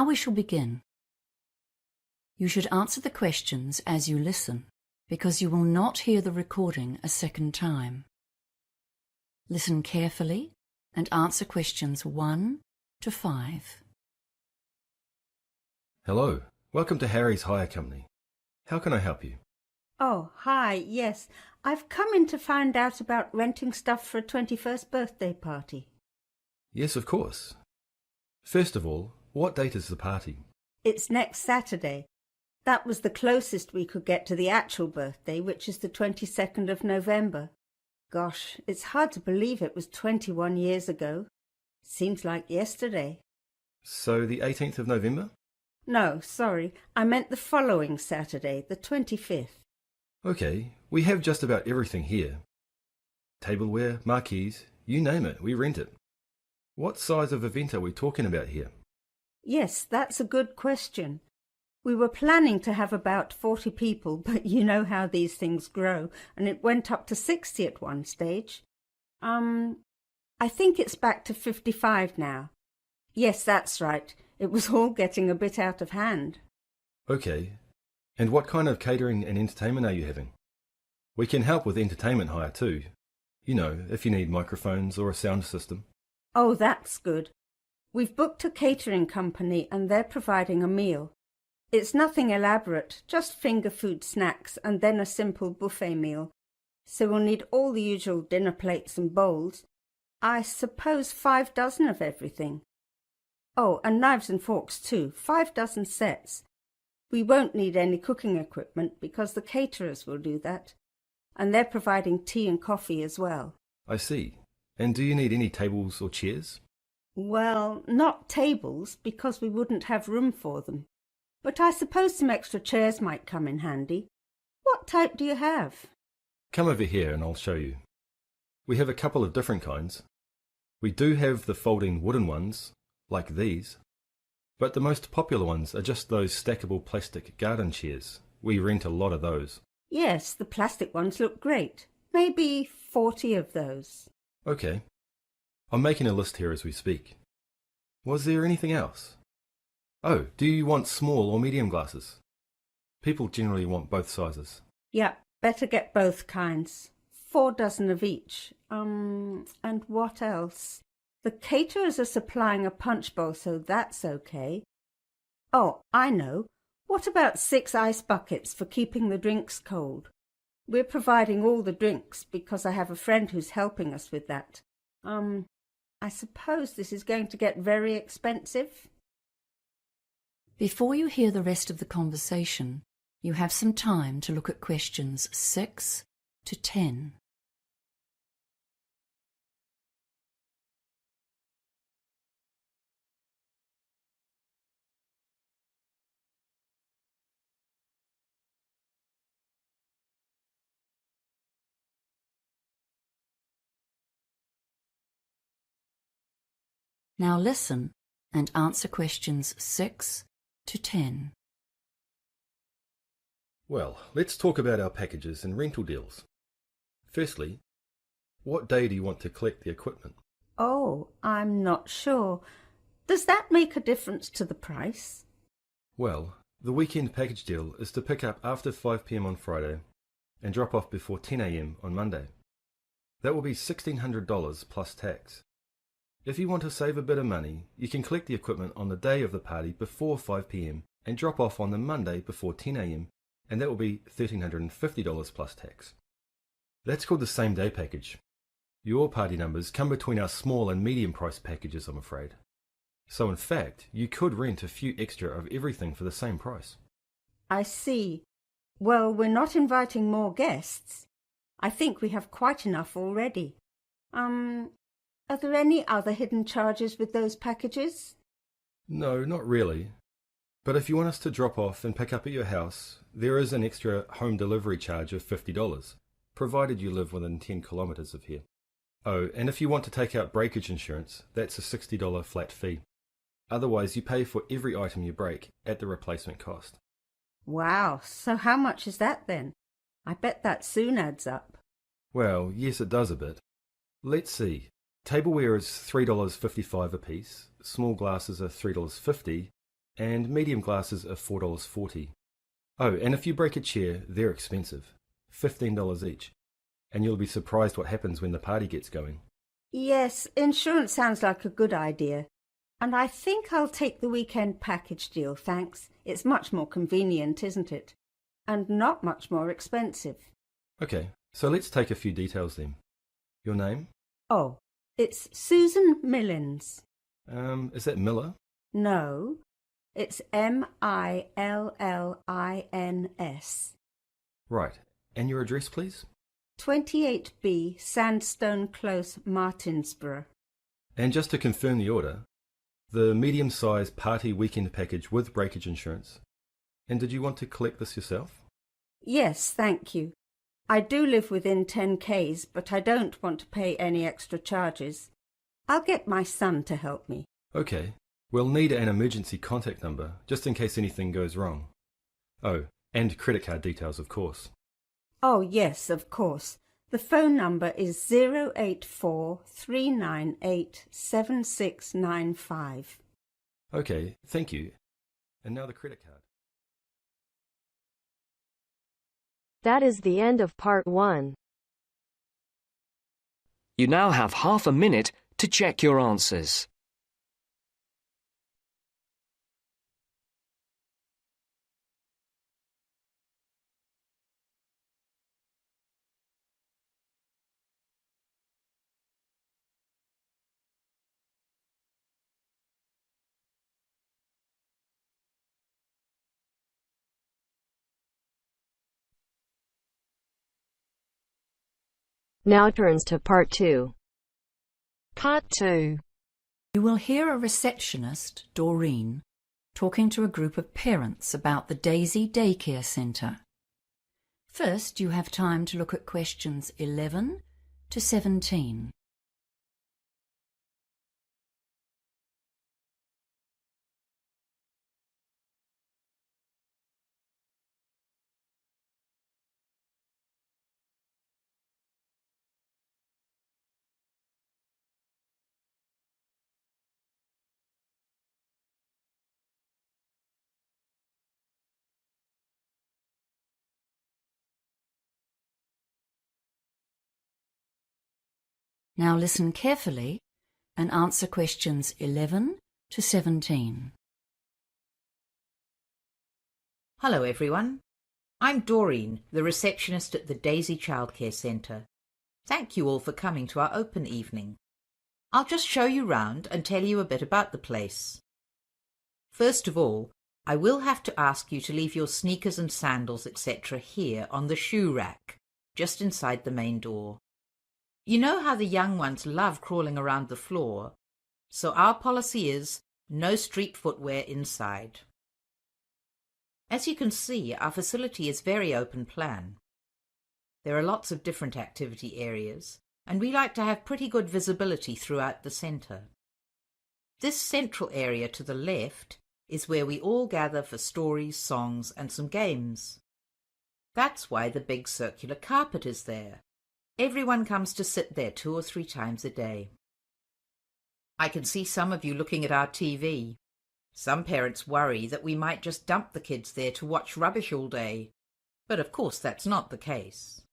Now we shall begin. You should answer the questions as you listen, because you will not hear the recording a second time. Listen carefully and answer questions 1 to 5. Hello, welcome to Harry's Hire Company. How can I help you? Oh, hi, yes. I've come in to find out about renting stuff for a 21st birthday party. Yes, of course. First of all, what date is the party? It's next Saturday. That was the closest we could get to the actual birthday, which is the 22nd of November. Gosh, it's hard to believe it was 21 years ago. Seems like yesterday. So the 18th of November? No, sorry. I meant the following Saturday, the 25th. Okay, we have just about everything here. Tableware, marquees, you name it, we rent it. What size of event are we talking about here? Yes, that's a good question. We were planning to have about 40 people, but you know how these things grow, and it went up to 60 at one stage. I think it's back to 55 now. Yes, that's right. It was all getting a bit out of hand. Okay, and what kind of catering and entertainment are you having? We can help with entertainment hire too. You know, if you need microphones or a sound system. Oh, that's good. We've booked a catering company and they're providing a meal. It's nothing elaborate, just finger food snacks and then a simple buffet meal. So we'll need all the usual dinner plates and bowls. I suppose 5 dozen of everything. Oh, and knives and forks too, 5 dozen sets. We won't need any cooking equipment because the caterers will do that. And they're providing tea and coffee as well. I see. And do you need any tables or chairs? Well, not tables because we wouldn't have room for them. But I suppose some extra chairs might come in handy. What type do you have? Come over here and I'll show you. We have a couple of different kinds. We do have the folding wooden ones, like these. But the most popular ones are just those stackable plastic garden chairs. We rent a lot of those. Yes, the plastic ones look great. Maybe 40 of those. Okay. I'm making a list here as we speak. Was there anything else? Oh, do you want small or medium glasses? People generally want both sizes. Yeah, better get both kinds. 4 dozen of each. And what else? The caterers are supplying a punch bowl, so that's okay. Oh, I know. What about 6 ice buckets for keeping the drinks cold? We're providing all the drinks because I have a friend who's helping us with that. I suppose this is going to get very expensive. Before you hear the rest of the conversation, you have some time to look at questions 6 to 10. Now listen and answer questions 6 to 10. Well, let's talk about our packages and rental deals. Firstly, what day do you want to collect the equipment? Oh, I'm not sure. Does that make a difference to the price? Well, the weekend package deal is to pick up after 5 p.m. on Friday and drop off before 10 a.m. on Monday. That will be $1,600 plus tax. If you want to save a bit of money, you can collect the equipment on the day of the party before 5 p.m. and drop off on the Monday before 10 a.m. and that will be $1,350 plus tax. That's called the same day package. Your party numbers come between our small and medium price packages, I'm afraid. So in fact, you could rent a few extra of everything for the same price. I see. Well, we're not inviting more guests. I think we have quite enough already. Are there any other hidden charges with those packages? No, not really. But if you want us to drop off and pick up at your house, there is an extra home delivery charge of $50, provided you live within 10 kilometres of here. Oh, and if you want to take out breakage insurance, that's a $60 flat fee. Otherwise, you pay for every item you break at the replacement cost. Wow, so how much is that then? I bet that soon adds up. Well, yes, it does a bit. Let's see. Tableware is $3.55 a piece, small glasses are $3.50, and medium glasses are $4.40. Oh, and if you break a chair, they're expensive, $15 each, and you'll be surprised what happens when the party gets going. Yes, insurance sounds like a good idea. And I think I'll take the weekend package deal, thanks. It's much more convenient, isn't it? And not much more expensive. Okay, so let's take a few details then. Your name? Oh, it's Susan Millins. Is that Miller? No, it's Millins. Right, and your address, please? 28B Sandstone Close, Martinsborough. And just to confirm the order, the medium-sized party weekend package with breakage insurance. And did you want to collect this yourself? Yes, thank you. I do live within 10 k's, but I don't want to pay any extra charges. I'll get my son to help me. Okay, we'll need an emergency contact number, just in case anything goes wrong. Oh, and credit card details, of course. Oh, yes, of course. The phone number is 084-398-7695. Okay, thank you. And now the credit card. That is the end of part 1. You now have half a minute to check your answers. Now turns to part 2. Part 2. You will hear a receptionist, Doreen, talking to a group of parents about the Daisy Daycare Centre. First, you have time to look at questions 11 to 17. Now listen carefully and answer questions 11 to 17. Hello everyone. I'm Doreen, the receptionist at the Daisy Childcare Centre. Thank you all for coming to our open evening. I'll just show you round and tell you a bit about the place. First of all, I will have to ask you to leave your sneakers and sandals, etc. here on the shoe rack, just inside the main door. You know how the young ones love crawling around the floor, so our policy is no street footwear inside. As you can see, our facility is very open plan. There are lots of different activity areas, and we like to have pretty good visibility throughout the centre. This central area to the left is where we all gather for stories, songs, and some games. That's why the big circular carpet is there. Everyone comes to sit there 2 or 3 times a day. I can see some of you looking at our TV. Some parents worry that we might just dump the kids there to watch rubbish all day, but of course that's not the case.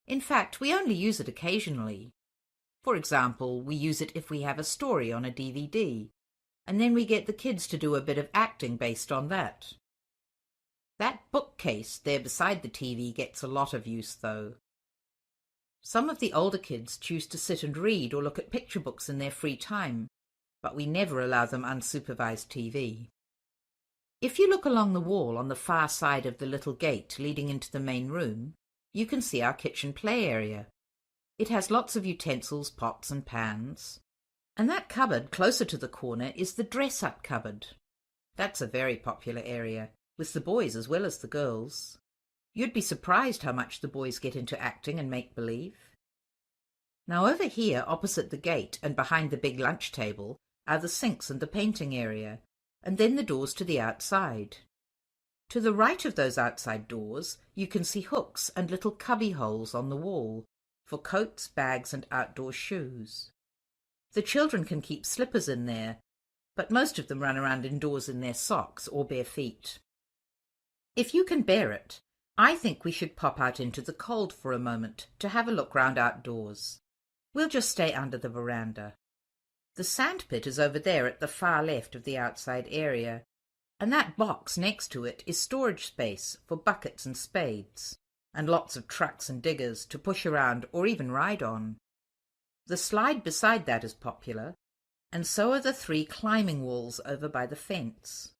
In fact, we only use it occasionally. For example, we use it if we have a story on a DVD, and then we get the kids to do a bit of acting based on that. That bookcase there beside the TV gets a lot of use, though. Some of the older kids choose to sit and read or look at picture books in their free time, but we never allow them unsupervised TV. If you look along the wall on the far side of the little gate leading into the main room, you can see our kitchen play area. It has lots of utensils, pots and pans. And that cupboard closer to the corner is the dress-up cupboard. That's a very popular area, with the boys as well as the girls. You'd be surprised how much the boys get into acting and make-believe. Now over here, opposite the gate and behind the big lunch table, are the sinks and the painting area, and then the doors to the outside. To the right of those outside doors, you can see hooks and little cubby holes on the wall for coats, bags, and outdoor shoes. The children can keep slippers in there, but most of them run around indoors in their socks or bare feet. If you can bear it, I think we should pop out into the cold for a moment to have a look round outdoors. We'll just stay under the veranda. The sandpit is over there at the far left of the outside area, and that box next to it is storage space for buckets and spades, and lots of trucks and diggers to push around or even ride on. The slide beside that is popular, and so are the 3 climbing walls over by the fence.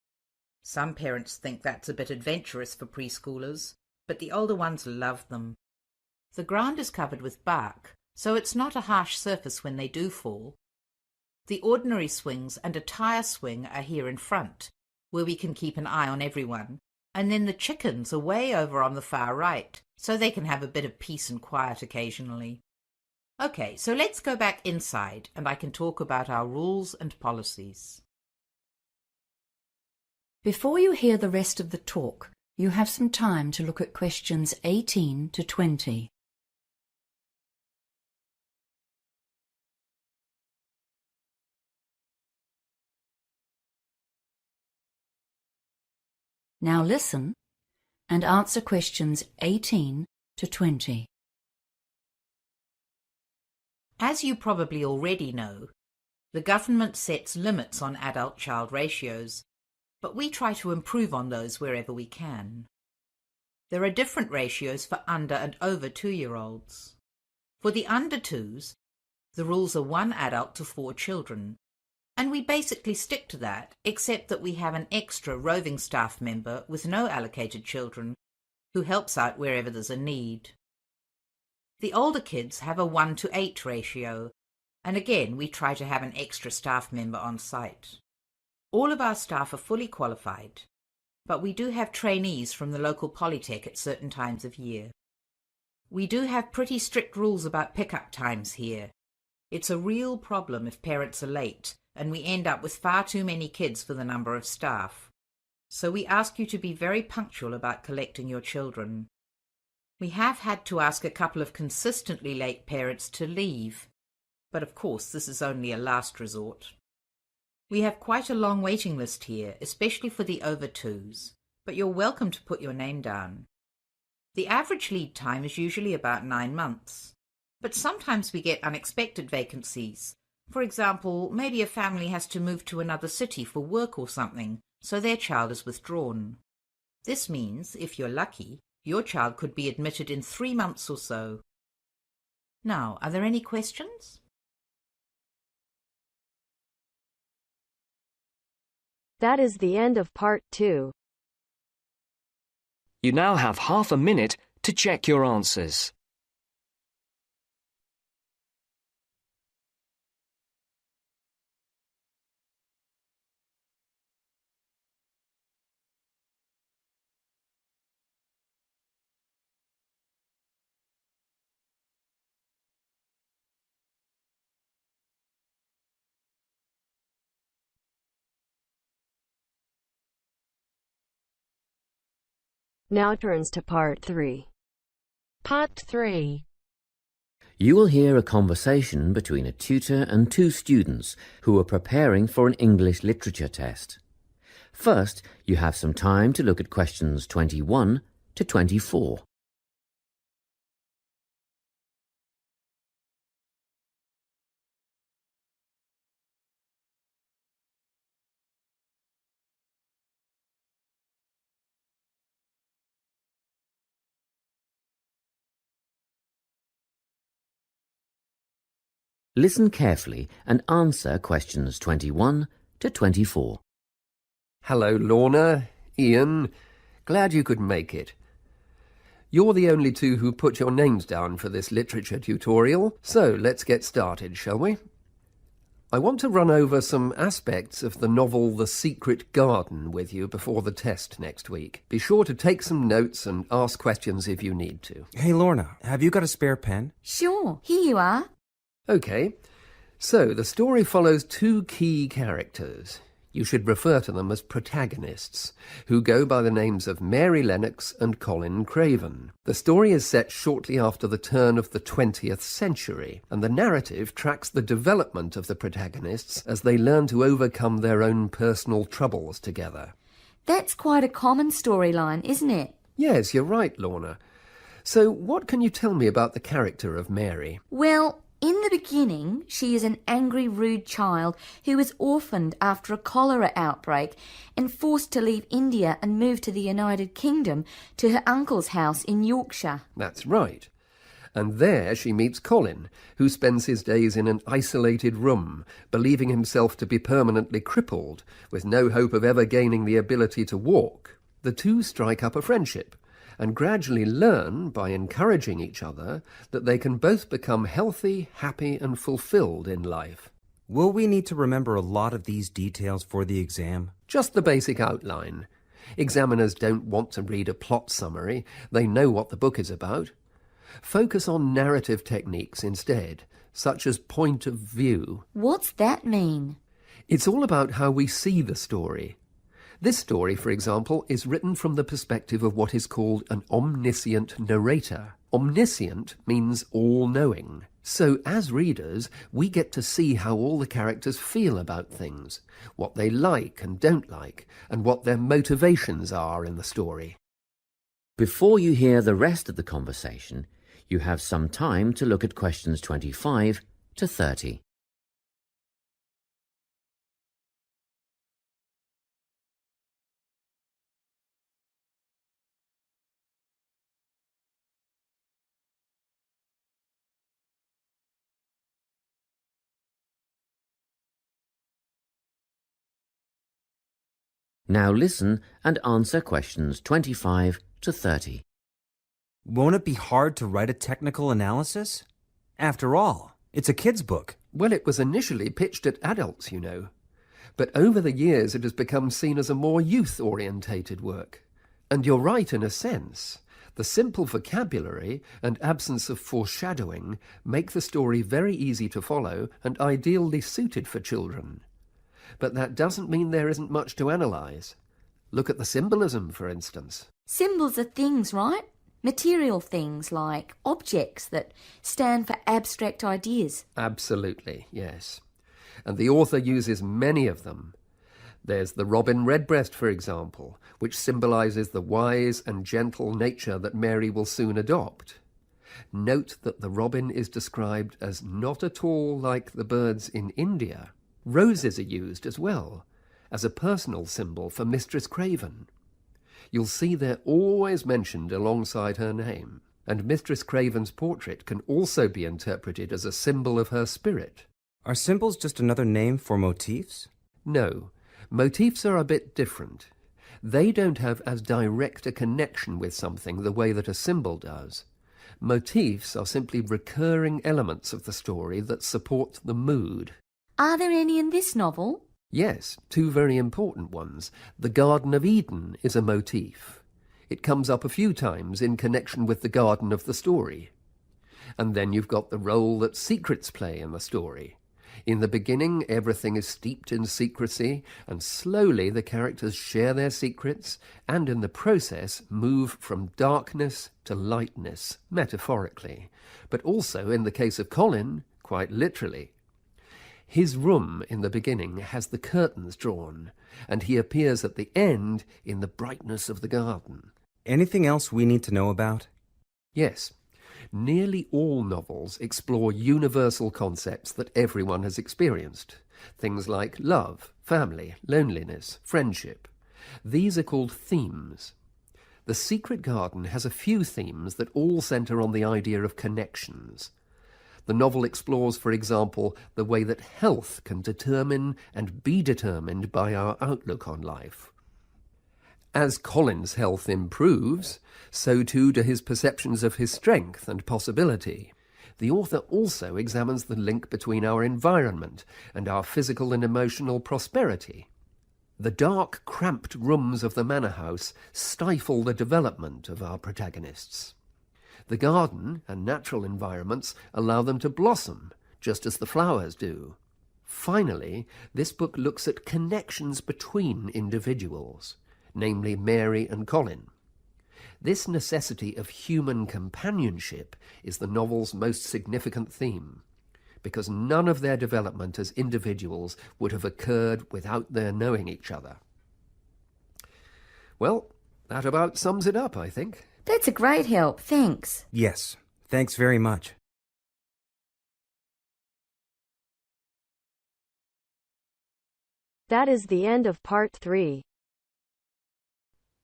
Some parents think that's a bit adventurous for preschoolers, but the older ones love them. The ground is covered with bark, so it's not a harsh surface when they do fall. The ordinary swings and a tire swing are here in front, where we can keep an eye on everyone, and then the chickens are way over on the far right, so they can have a bit of peace and quiet occasionally. Okay, so let's go back inside, and I can talk about our rules and policies. Before you hear the rest of the talk, you have some time to look at questions 18 to 20. Now listen and answer questions 18 to 20. As you probably already know, the government sets limits on adult-child ratios, but we try to improve on those wherever we can. There are different ratios for under and over 2-year-olds. For the under 2s, the rules are 1 adult to 4 children, and we basically stick to that, except that we have an extra roving staff member with no allocated children who helps out wherever there's a need. The older kids have a 1 to 8 ratio, and again we try to have an extra staff member on site. All of our staff are fully qualified, but we do have trainees from the local polytech at certain times of year. We do have pretty strict rules about pickup times here. It's a real problem if parents are late, and we end up with far too many kids for the number of staff. So we ask you to be very punctual about collecting your children. We have had to ask a couple of consistently late parents to leave, but of course this is only a last resort. We have quite a long waiting list here, especially for the over 2s, but you're welcome to put your name down. The average lead time is usually about 9 months, but sometimes we get unexpected vacancies. For example, maybe a family has to move to another city for work or something, so their child is withdrawn. This means, if you're lucky, your child could be admitted in 3 months or so. Now, are there any questions? That is the end of part 2. You now have half a minute to check your answers. Now turns to part 3. Part 3. You will hear a conversation between a tutor and 2 students who are preparing for an English literature test. First, you have some time to look at questions 21 to 24. Listen carefully and answer questions 21 to 24. Hello, Lorna, Ian. Glad you could make it. You're the only 2 who put your names down for this literature tutorial, so let's get started, shall we? I want to run over some aspects of the novel The Secret Garden with you before the test next week. Be sure to take some notes and ask questions if you need to. Hey, Lorna, have you got a spare pen? Sure, here you are. Okay, so the story follows 2 key characters. You should refer to them as protagonists, who go by the names of Mary Lennox and Colin Craven. The story is set shortly after the turn of the 20th century, and the narrative tracks the development of the protagonists as they learn to overcome their own personal troubles together. That's quite a common storyline, isn't it? Yes, you're right, Lorna. So what can you tell me about the character of Mary? Well, in the beginning, she is an angry, rude child who was orphaned after a cholera outbreak and forced to leave India and move to the United Kingdom to her uncle's house in Yorkshire. That's right. And there she meets Colin, who spends his days in an isolated room, believing himself to be permanently crippled, with no hope of ever gaining the ability to walk. The two strike up a friendship, and gradually learn, by encouraging each other, that they can both become healthy, happy and fulfilled in life. Will we need to remember a lot of these details for the exam? Just the basic outline. Examiners don't want to read a plot summary. They know what the book is about. Focus on narrative techniques instead, such as point of view. What's that mean? It's all about how we see the story. This story, for example, is written from the perspective of what is called an omniscient narrator. Omniscient means all-knowing. So, as readers, we get to see how all the characters feel about things, what they like and don't like, and what their motivations are in the story. Before you hear the rest of the conversation, you have some time to look at questions 25 to 30. Now listen and answer questions 25 to 30. Won't it be hard to write a technical analysis? After all, it's a kid's book. Well, it was initially pitched at adults, you know. But over the years it has become seen as a more youth-orientated work. And you're right in a sense. The simple vocabulary and absence of foreshadowing make the story very easy to follow and ideally suited for children. But that doesn't mean there isn't much to analyse. Look at the symbolism, for instance. Symbols are things, right? Material things like objects that stand for abstract ideas. Absolutely, yes. And the author uses many of them. There's the robin redbreast, for example, which symbolises the wise and gentle nature that Mary will soon adopt. Note that the robin is described as not at all like the birds in India. Roses are used as well, as a personal symbol for Mistress Craven. You'll see they're always mentioned alongside her name, and Mistress Craven's portrait can also be interpreted as a symbol of her spirit. Are symbols just another name for motifs? No, motifs are a bit different. They don't have as direct a connection with something the way that a symbol does. Motifs are simply recurring elements of the story that support the mood. Are there any in this novel? Yes, two very important ones. The Garden of Eden is a motif. It comes up a few times in connection with the garden of the story. And then you've got the role that secrets play in the story. In the beginning, everything is steeped in secrecy, and slowly the characters share their secrets, and in the process move from darkness to lightness, metaphorically, but also, in the case of Colin, quite literally. His room in the beginning has the curtains drawn, and he appears at the end in the brightness of the garden. Anything else we need to know about? Yes. Nearly all novels explore universal concepts that everyone has experienced. Things like love, family, loneliness, friendship. These are called themes. The Secret Garden has a few themes that all centre on the idea of connections. The novel explores, for example, the way that health can determine and be determined by our outlook on life. As Colin's health improves, so too do his perceptions of his strength and possibility. The author also examines the link between our environment and our physical and emotional prosperity. The dark, cramped rooms of the manor house stifle the development of our protagonists. The garden and natural environments allow them to blossom, just as the flowers do. Finally, this book looks at connections between individuals, namely Mary and Colin. This necessity of human companionship is the novel's most significant theme, because none of their development as individuals would have occurred without their knowing each other. Well, that about sums it up, I think. That's a great help, thanks. Yes, thanks very much. That is the end of part 3.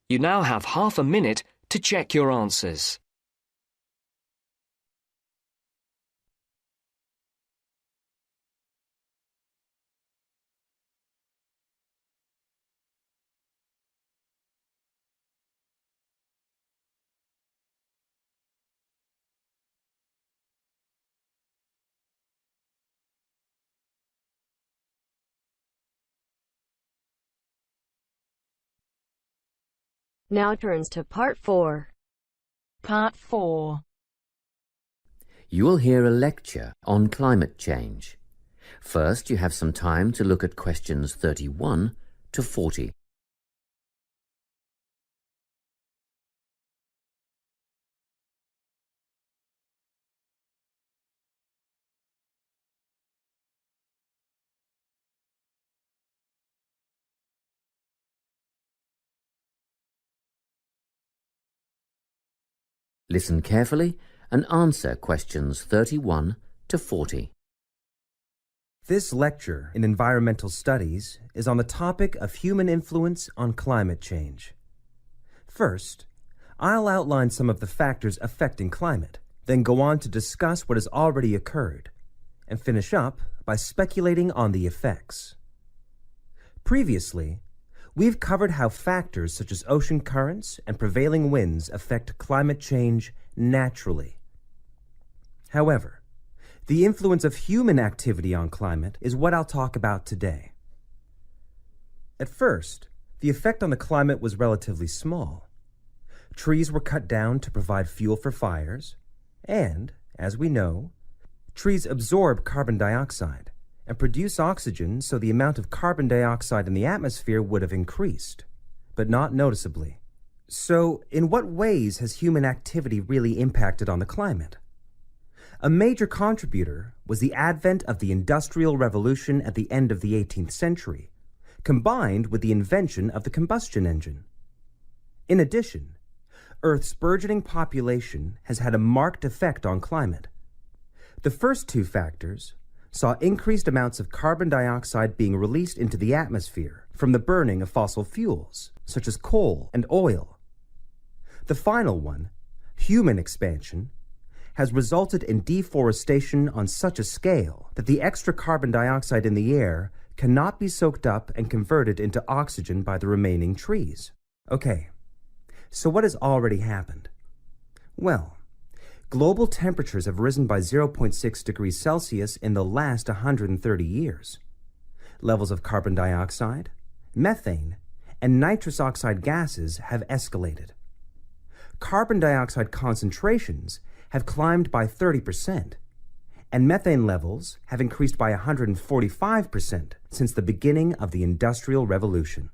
You now have half a minute to check your answers. Now turns to part 4. Part 4. You will hear a lecture on climate change. First, you have some time to look at questions 31 to 40. Listen carefully and answer questions 31 to 40. This lecture in environmental studies is on the topic of human influence on climate change. First, I'll outline some of the factors affecting climate, then go on to discuss what has already occurred, and finish up by speculating on the effects. Previously, we've covered how factors such as ocean currents and prevailing winds affect climate change naturally. However, the influence of human activity on climate is what I'll talk about today. At first, the effect on the climate was relatively small. Trees were cut down to provide fuel for fires, and, as we know, trees absorb carbon dioxide and produce oxygen, so the amount of carbon dioxide in the atmosphere would have increased, but not noticeably. So, in what ways has human activity really impacted on the climate? A major contributor was the advent of the Industrial Revolution at the end of the 18th century, combined with the invention of the combustion engine. In addition, Earth's burgeoning population has had a marked effect on climate. The first two factors saw increased amounts of carbon dioxide being released into the atmosphere from the burning of fossil fuels, such as coal and oil. The final one, human expansion, has resulted in deforestation on such a scale that the extra carbon dioxide in the air cannot be soaked up and converted into oxygen by the remaining trees. Okay, so what has already happened? Well, global temperatures have risen by 0.6 degrees Celsius in the last 130 years. Levels of carbon dioxide, methane, and nitrous oxide gases have escalated. Carbon dioxide concentrations have climbed by 30%, and methane levels have increased by 145% since the beginning of the Industrial Revolution.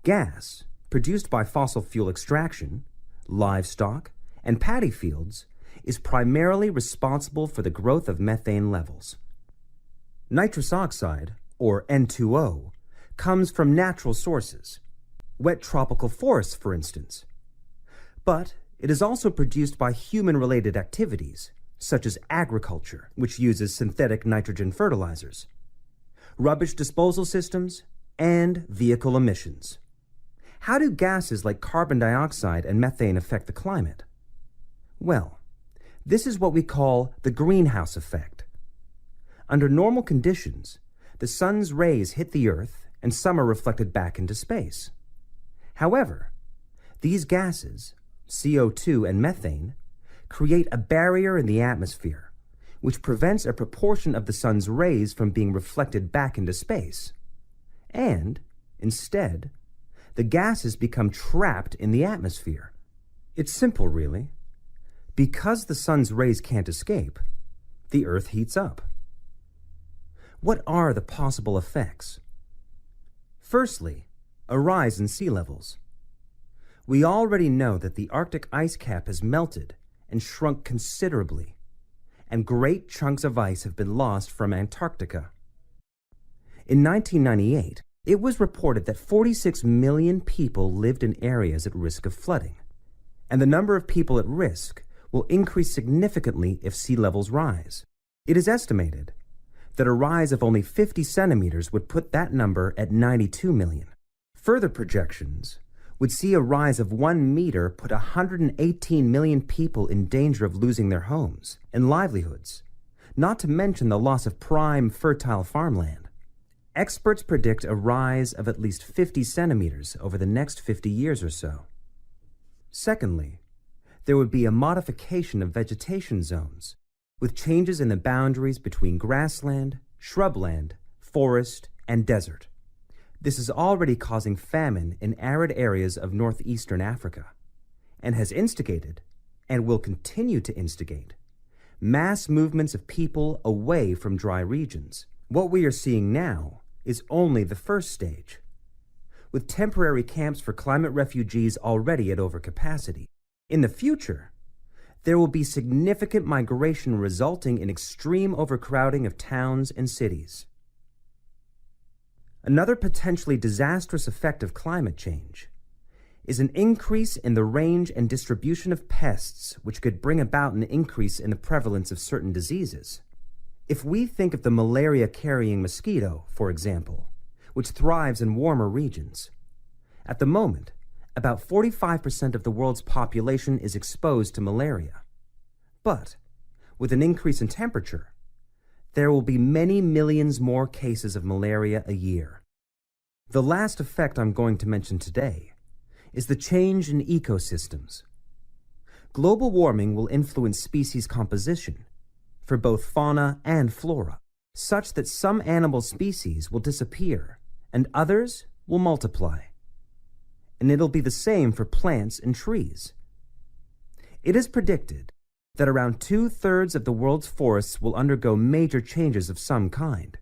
Gas, produced by fossil fuel extraction, livestock, and paddy fields, is primarily responsible for the growth of methane levels. Nitrous oxide, or N2O, comes from natural sources, wet tropical forests, for instance. But it is also produced by human-related activities, such as agriculture, which uses synthetic nitrogen fertilizers, rubbish disposal systems, and vehicle emissions. How do gases like carbon dioxide and methane affect the climate? Well, this is what we call the greenhouse effect. Under normal conditions, the sun's rays hit the Earth and some are reflected back into space. However, these gases, CO2 and methane, create a barrier in the atmosphere, which prevents a proportion of the sun's rays from being reflected back into space. And, instead, the gases become trapped in the atmosphere. It's simple, really. Because the sun's rays can't escape, the Earth heats up. What are the possible effects? Firstly, a rise in sea levels. We already know that the Arctic ice cap has melted and shrunk considerably, and great chunks of ice have been lost from Antarctica. In 1998, it was reported that 46 million people lived in areas at risk of flooding, and the number of people at risk will increase significantly if sea levels rise. It is estimated that a rise of only 50 centimeters would put that number at 92 million. Further projections would see a rise of 1 meter put 118 million people in danger of losing their homes and livelihoods, not to mention the loss of prime, fertile farmland. Experts predict a rise of at least 50 centimeters over the next 50 years or so. Secondly, there would be a modification of vegetation zones, with changes in the boundaries between grassland, shrubland, forest, and desert. This is already causing famine in arid areas of northeastern Africa, and has instigated, and will continue to instigate, mass movements of people away from dry regions. What we are seeing now is only the first stage, with temporary camps for climate refugees already at overcapacity. In the future, there will be significant migration resulting in extreme overcrowding of towns and cities. Another potentially disastrous effect of climate change is an increase in the range and distribution of pests, which could bring about an increase in the prevalence of certain diseases. If we think of the malaria-carrying mosquito, for example, which thrives in warmer regions, at the moment, about 45% of the world's population is exposed to malaria. But, with an increase in temperature, there will be many millions more cases of malaria a year. The last effect I'm going to mention today is the change in ecosystems. Global warming will influence species composition for both fauna and flora, such that some animal species will disappear and others will multiply. And it'll be the same for plants and trees. It is predicted that around 2/3 of the world's forests will undergo major changes of some kind.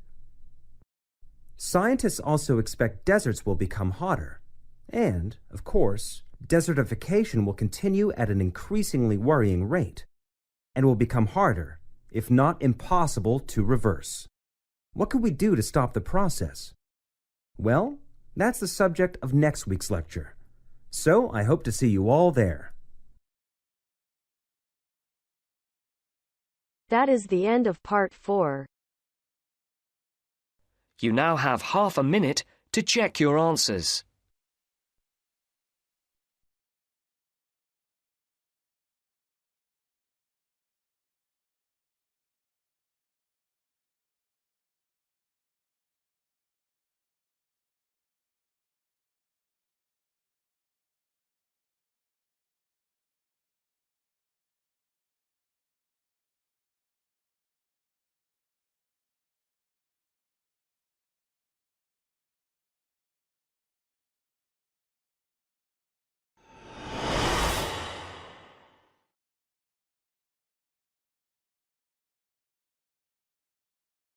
Scientists also expect deserts will become hotter, and, of course, desertification will continue at an increasingly worrying rate, and will become harder, if not impossible, to reverse. What could we do to stop the process? Well, that's the subject of next week's lecture. So I hope to see you all there. That is the end of part 4. You now have half a minute to check your answers.